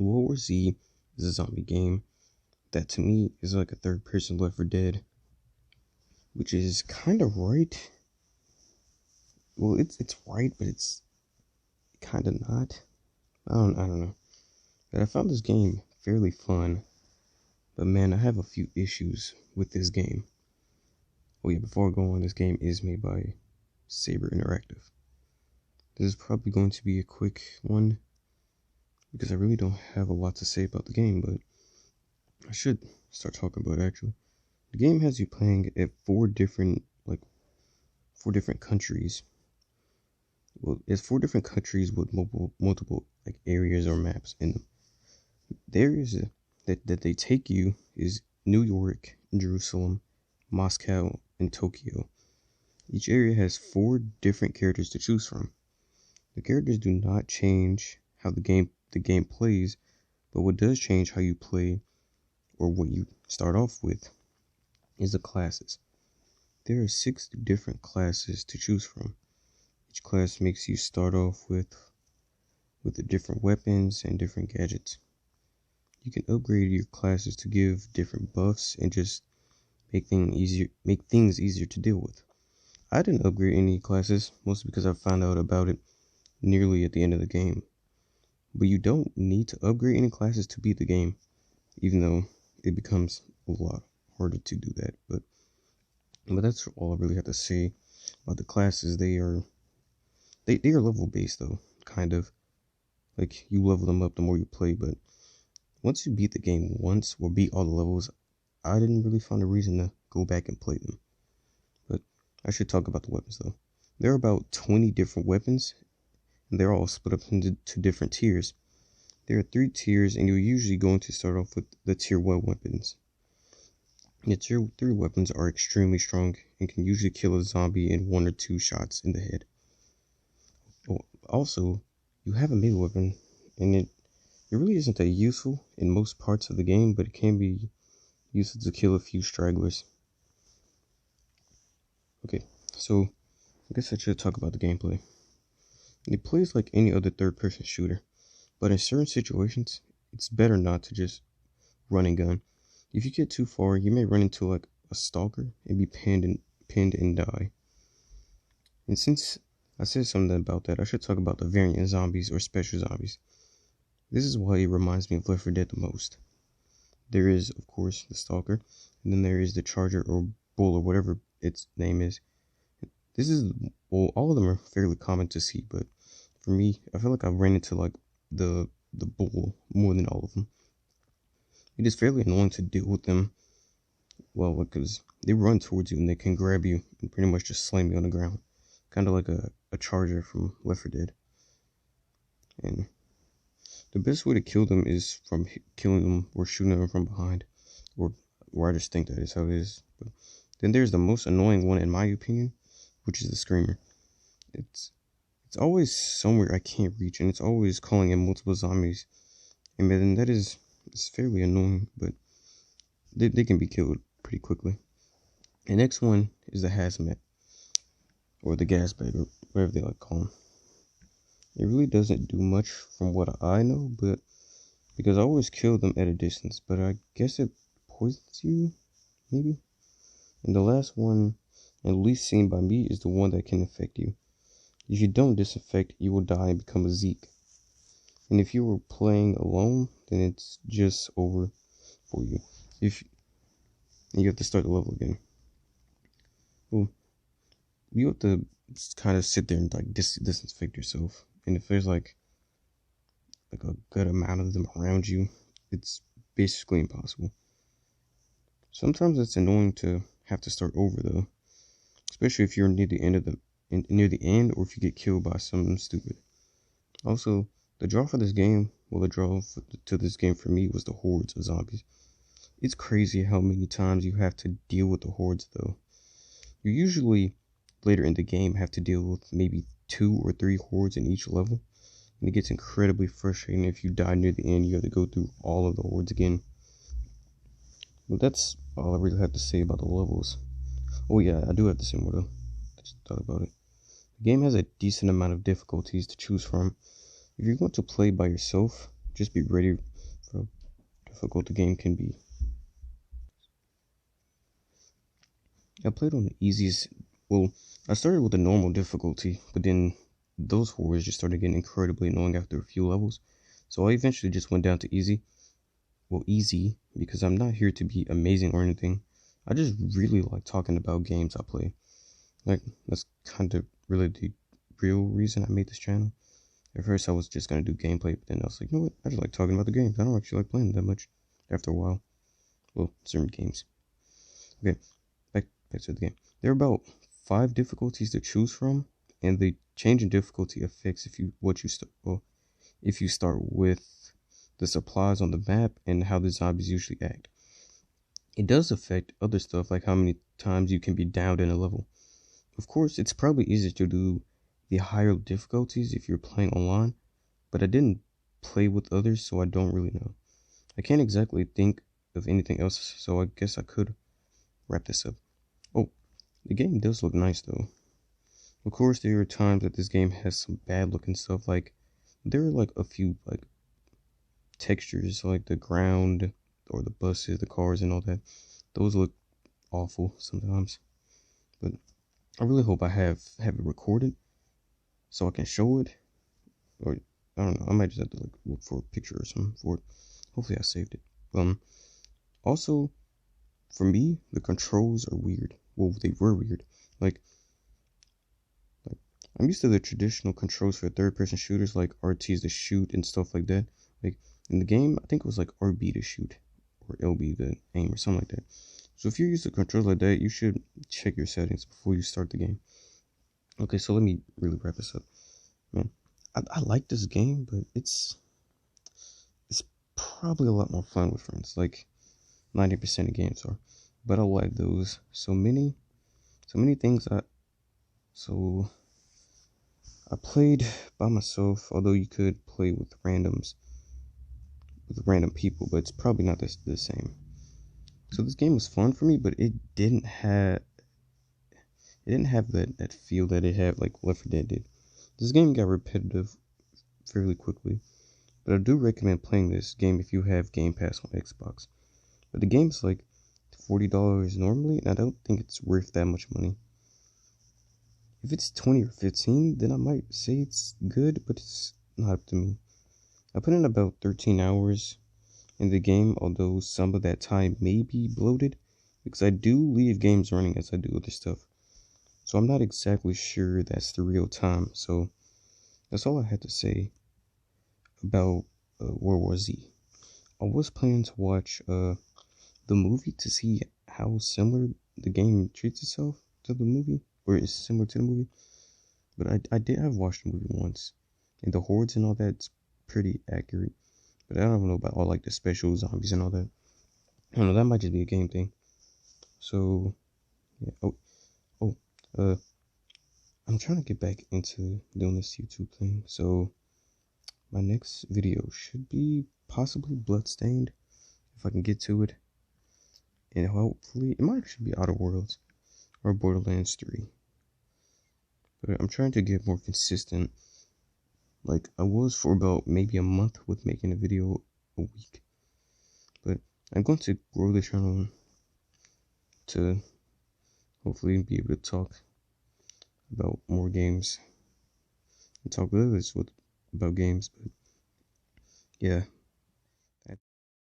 World War Z is a zombie game that to me is like a third-person Left 4 Dead, which is kind of right. Well, it's right, but it's kind of not. I don't know. But I found this game fairly fun, but man, I have a few issues with this game. Oh yeah, before I go on, this game is made by Saber Interactive. This is probably going to be a quick one because I really don't have a lot to say about the game, but I should start talking about it actually. The game has you playing at four different countries. Well, it's 4 different countries with multiple like areas or maps in them. The areas that they take you is New York, Jerusalem, Moscow, and Tokyo. Each area has 4 different characters to choose from. The characters do not change how the game plays, but what does change how you play, or what you start off with, is the classes. There are 6 different classes to choose from. Each class makes you start off with the different weapons and different gadgets. You can upgrade your classes to give different buffs and just make things easier to deal with. I didn't upgrade any classes, mostly because I found out about it nearly at the end of the game. But you don't need to upgrade any classes to beat the game, even though it becomes a lot harder to do that. But that's all I really have to say about the classes. They are level based though, kind of. Like you level them up the more you play, but once you beat the game once or beat all the levels, I didn't really find a reason to go back and play them. But I should talk about the weapons though. There are about 20 different weapons, and they're all split up into 2 different tiers. There are 3 tiers, and you're usually going to start off with the tier 1 weapons. The tier 3 weapons are extremely strong and can usually kill a zombie in 1 or 2 shots in the head. Also, you have a melee weapon, and it really isn't that useful in most parts of the game, but it can be useful to kill a few stragglers. Okay, so I guess I should talk about the gameplay. It plays like any other third-person shooter, but in certain situations, it's better not to just run and gun. If you get too far, you may run into like a stalker and be pinned and die. And since I said something about that, I should talk about the variant zombies or special zombies. This is why it reminds me of Left 4 Dead the most. There is, of course, the stalker, and then there is the charger or bull or whatever its name is. All of them are fairly common to see, but for me, I feel like I've ran into like the bull more than all of them. It is fairly annoying to deal with them, well, because they run towards you and they can grab you and pretty much just slam you on the ground. Kind of like a charger from Left 4 Dead. And the best way to kill them is from killing them or shooting them from behind. Or I just think that is how it is. But then there's the most annoying one in my opinion, which is the screamer. It's always somewhere I can't reach, and it's always calling in multiple zombies. And then it's fairly annoying, but they can be killed pretty quickly. The next one is the hazmat, or the gas bag, or whatever they like to call them. It really doesn't do much from what I know, but because I always kill them at a distance, but I guess it poisons you, maybe? And the last one, at least seen by me, is the one that can affect you. If you don't disinfect, you will die and become a Zeke. And if you were playing alone, then it's just over for you. You have to start the level again. Well, you have to kind of sit there and like disinfect yourself. And if there's like a good amount of them around you, it's basically impossible. Sometimes it's annoying to have to start over though, especially if you're near the end or if you get killed by something stupid. Also, the draw for this game, to this game for me was the hordes of zombies. It's crazy how many times you have to deal with the hordes though. You usually later in the game have to deal with maybe 2 or 3 hordes in each level, and it gets incredibly frustrating if you die near the end. You have to go through all of the hordes again. But that's all I really have to say about the levels. Oh yeah, I do have to say more though. I just thought about it. The game has a decent amount of difficulties to choose from. If you're going to play by yourself, just be ready difficult the game can be. I played on the easiest. Well, I started with the normal difficulty, but then those horrors just started getting incredibly annoying after a few levels. So I eventually just went down to easy. Well, easy, because I'm not here to be amazing or anything. I just really like talking about games I play. Like, that's kind of really the real reason I made this channel. At first, I was just gonna do gameplay, but then I was like, you know what? I just like talking about the games. I don't actually like playing that much after a while. Well, certain games. Okay, back to the game. There are about 5 difficulties to choose from, and the change in difficulty affects if you start with the supplies on the map and how the zombies usually act. It does affect other stuff like how many times you can be downed in a level. Of course, it's probably easier to do the higher difficulties if you're playing online, but I didn't play with others, so I don't really know. I can't exactly think of anything else, so I guess I could wrap this up. Oh, the game does look nice though. Of course, there are times that this game has some bad looking stuff, like there are like a few like textures, like the ground or the buses, the cars and all that. Those look awful sometimes, but I really hope I have it recorded so I can show it, or I don't know. I might just have to like look for a picture or something for it. Hopefully, I saved it. Also, for me, the controls are weird. Well, they were weird. Like I'm used to the traditional controls for third-person shooters, like RTs to shoot and stuff like that. Like in the game, I think it was like RB to shoot or LB to aim or something like that. So if you're used to controls like that, you should check your settings before you start the game. Okay, so let me really wrap this up. Man, I like this game, but it's probably a lot more fun with friends, like 90% of games are. But I like those. So many things I played by myself, although you could play with random people, but it's probably not the same. So this game was fun for me, but it didn't have that feel that it had like Left 4 Dead did. This game got repetitive fairly quickly, but I do recommend playing this game if you have Game Pass on Xbox. But the game's like $40 normally, and I don't think it's worth that much money. If it's 20 or 15, then I might say it's good, but it's not up to me. I put in about 13 hours in the game, although some of that time may be bloated, because I do leave games running as I do other stuff. So I'm not exactly sure that's the real time. So that's all I had to say about World War Z. I was planning to watch the movie to see how similar the game treats itself to the movie, or is similar to the movie. But I have watched the movie once, and the hordes and all that's pretty accurate. But I don't know about all like the special zombies and all that. I don't know, that might just be a game thing. So yeah. I'm trying to get back into doing this YouTube thing. So my next video should be possibly Bloodstained, if I can get to it. And hopefully it might actually be Outer Worlds or Borderlands 3. But I'm trying to get more consistent. Like I was for about maybe a month with making a video a week. But I'm going to grow the channel to hopefully be able to talk about more games and talk with others about games. But yeah,